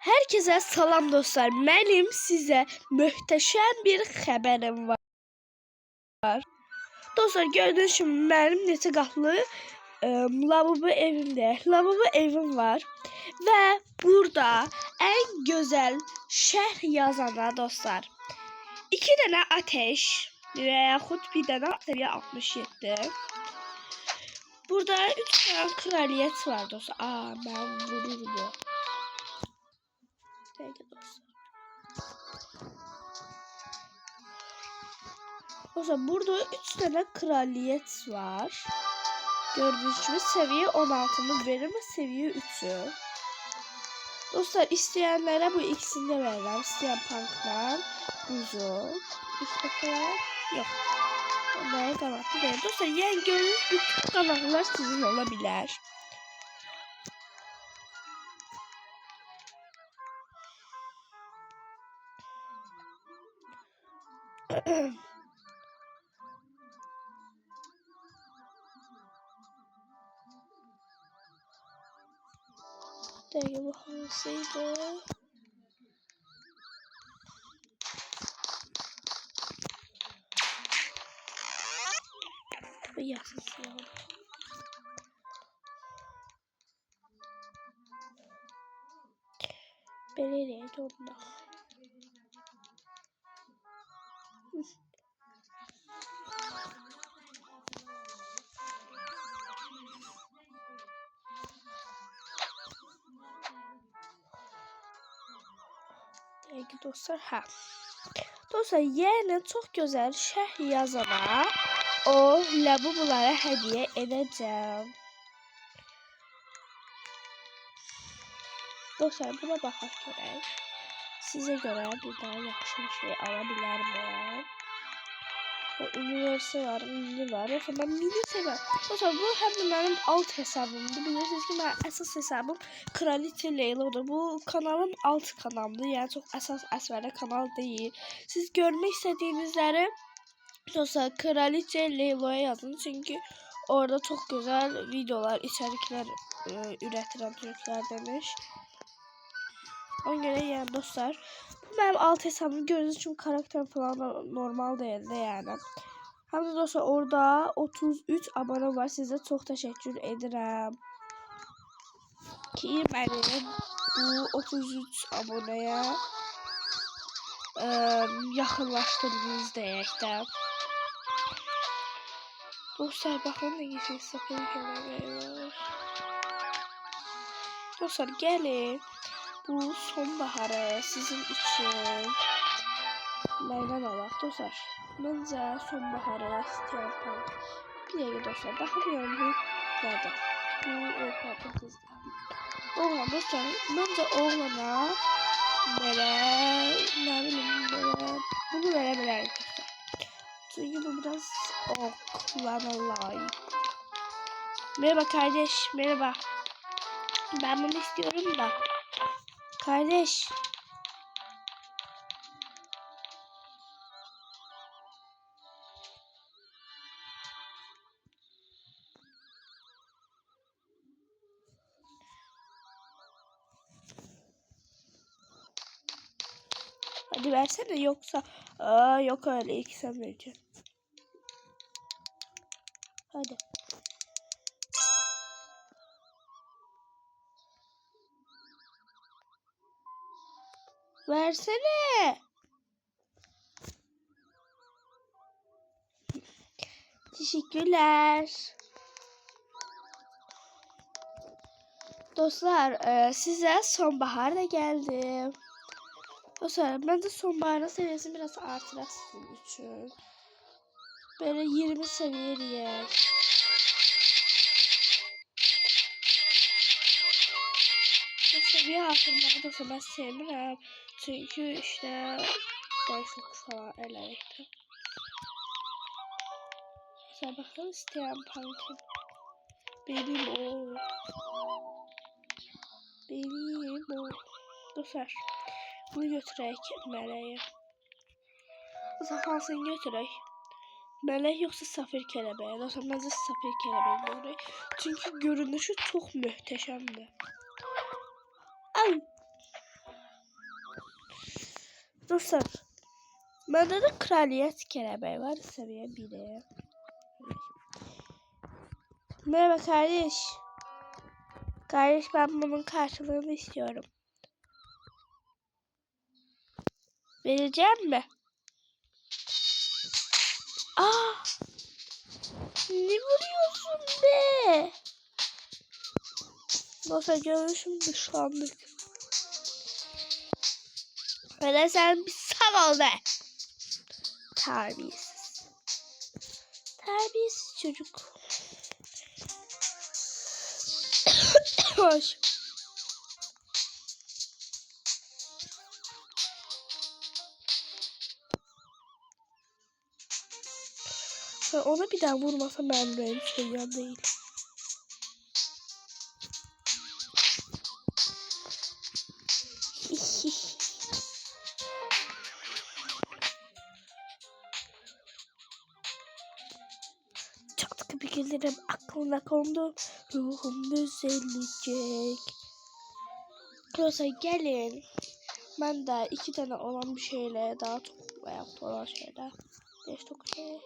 Herkese salam dostlar. Mənim sizə möhtəşəm bir xəbərim var. Dostlar, gördüyünüz kimi mənim neçə qatlı lavabo evimdə. Lavabo evim var və burada ən gözəl şərh yazana dostlar 2 dənə ateş və yaxud bir dənə seviyə 67. Burada 3 dənə kraliyet var dostlar. Mən vururum bu. Dostlar, burada 3 tane kraliyet var. Gördüğünüz gibi seviye 16'mı verir mi? Seviye 3'ü. Dostlar, isteyenlere bu ikisini de verirəm. İsteyen punklar, buzu, üsttekiler yok. Onlara kanatlı değil. Dostlar, yani gördüğünüz bütün kanatlar sizin olabilir. Değil, bu hansıydı? Bu yazısı ya. Belirleydi onda. Peki dostlar, dostlar, yani çok güzel şərh yazana o lavabolara hediye edeceğim. Dostlar, buna baxaq görək. Sizə görə bir daha yaxşı bir şey ala bilərəm. Üniversite var, mini var. Yoksa ben mini seviyorum. Dostlar, bu hem de benim alt hesabımdı. Bilirsiniz ki benim esas hesabım Kraliçe Leylo'dur. Bu kanalım alt kanalımdır. Yani çok esas əsvərli kanal değil. Siz görmek istediğinizleri dostlar Kraliçe Leylo'ya yazın. Çünkü orada çok güzel videolar, içerikler üretilen Türkler demiş. Ona göre yani dostlar, bu benim alt hesabım, gördüğünüz için karakter falan normal değildi yani. Hem de dostlar, orada 33 abone var. Size çok teşekkür ederim ki beni bu 33 aboneye yaxınlaşdırdınız deyəkdə. Dostlar, baxın ne geçir sıfır var. Dostlar, gelin bu sonbaharı sizin için neyden alaq dostlar? Məncə sonbaharı istəyirəm. Bir dəqiqə dostlar, baxmıyorum bu nədir? Bu ortadan qızdır. Oğlan dostlar, məncə oğlana belə, nə bilim, belə bunu verə bilərik dostlar. Çünkü bu biraz oğlana layık. Merhaba kardeş, merhaba. Ben bunu istiyorum da. Kardeş. Hadi versene, yoksa yok öyle, ilk sen vereceksin. Hadi. Versene. Teşekkürler. Dostlar, size sonbahar da geldi. Dostlar, ben de sonbaharın seviyesini biraz artıraq sizin için. Böyle 20 seviyeye. Seviye artırmağı da ben sevmirəm. Çünkü işte boşluk falan eləyəkdə. Mesela bakın, isteyen pumpkin. Benim o. Benim o. Dostlar, bunu götürək mələyə. Dostlar, hansını götürək? Mələk yoksa safir kelebeği. Dostlar, məncə safir kelebeği götürək. Çünkü görünüşü çok möhtəşəmdir. Ay. Dostlar, bende de kraliyet kelebeği var, seviye 1'e. Merhaba kardeş. Kardeş, ben bunun karşılığını istiyorum. Vereceğim mi? Aa! Ne vuruyorsun be? Dostlar, görüşüm dışlandık. Böyle sen bir sal ol be. Terbiyesiz. Terbiyesiz çocuk. Hoş. Ona bir daha vurmasa ben de seviyen değil. Çatkı bir gelirim aklına kondu. Ruhum düzelecek. Klosa gelin. Ben de 2 tane olan bir şeyle daha çok veya olan şeyler. 5-9 şey.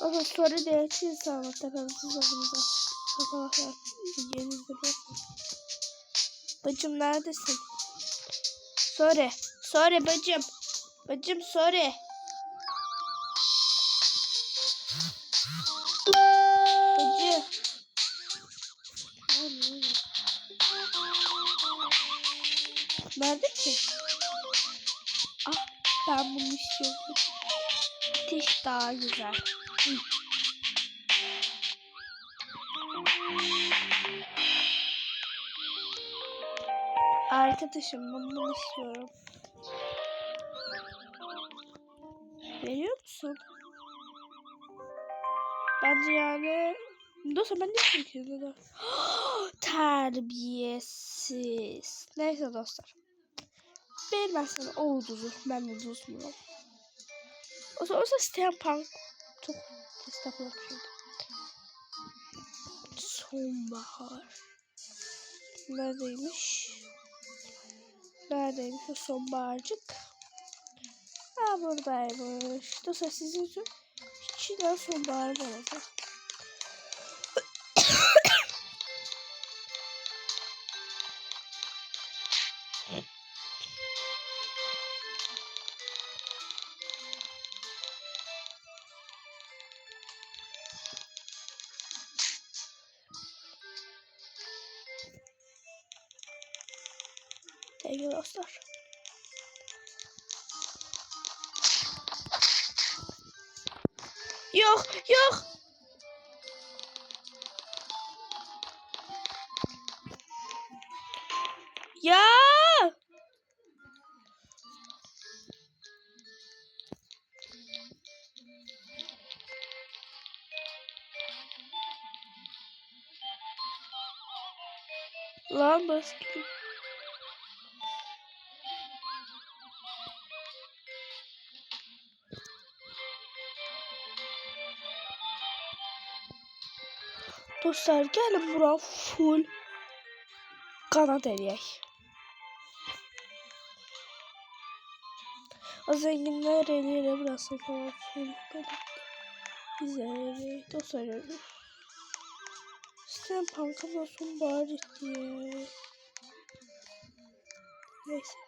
Ama sonra değersiz sağlık tepemsiz olduğumuzda. Arkadaşlar yenizde bacım neredesin? Sonra bacım. Bacım sonra. Bacı. Nerede ki? Ah, ben bunu istiyorum. Ateş daha güzel. Arkadaşım, ben bunu istiyorum. Veriyor musun? Bence yani... Dostlar, ben ne çekiyorum? Terbiyesiz. Neyse dostlar. Vermezsen oldu. Ben de dostum. O zaman Steampunk çok destek yapıyor. Sonbahar. Neredeymiş? Neredeymiş o sonbaharcık? Ha, buradaymış. Dostlar, sizin için içinden sonbahar olacak. Sevgili dostlar. Yok. Ya. Lan basket. Dostlar, gelin bura full kanat eləyək. O zenginler eliyle burası falan full kanat. Biz eləyək. Dostlar, Steampunk'a nasıl bari diye. Neyse.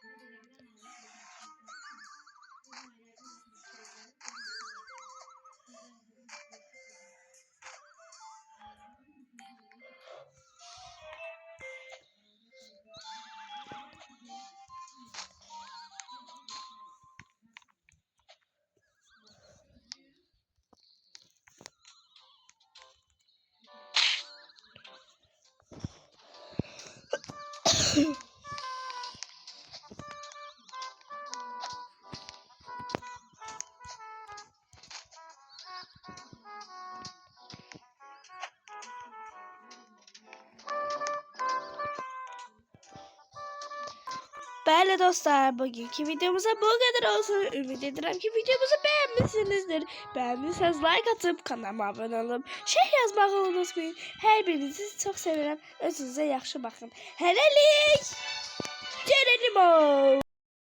Bəli dostlar, bugünkü videomuza bu kadar olsun. Ümid edirəm ki videomuzu beğenmişsinizdir. Beğendiyseniz like atıp kanalıma abone olup şey yazmağı unutmayın. Her birinizi çok sevirəm. Özünüze yaxşı bakın. Hələlik. Gelelim o.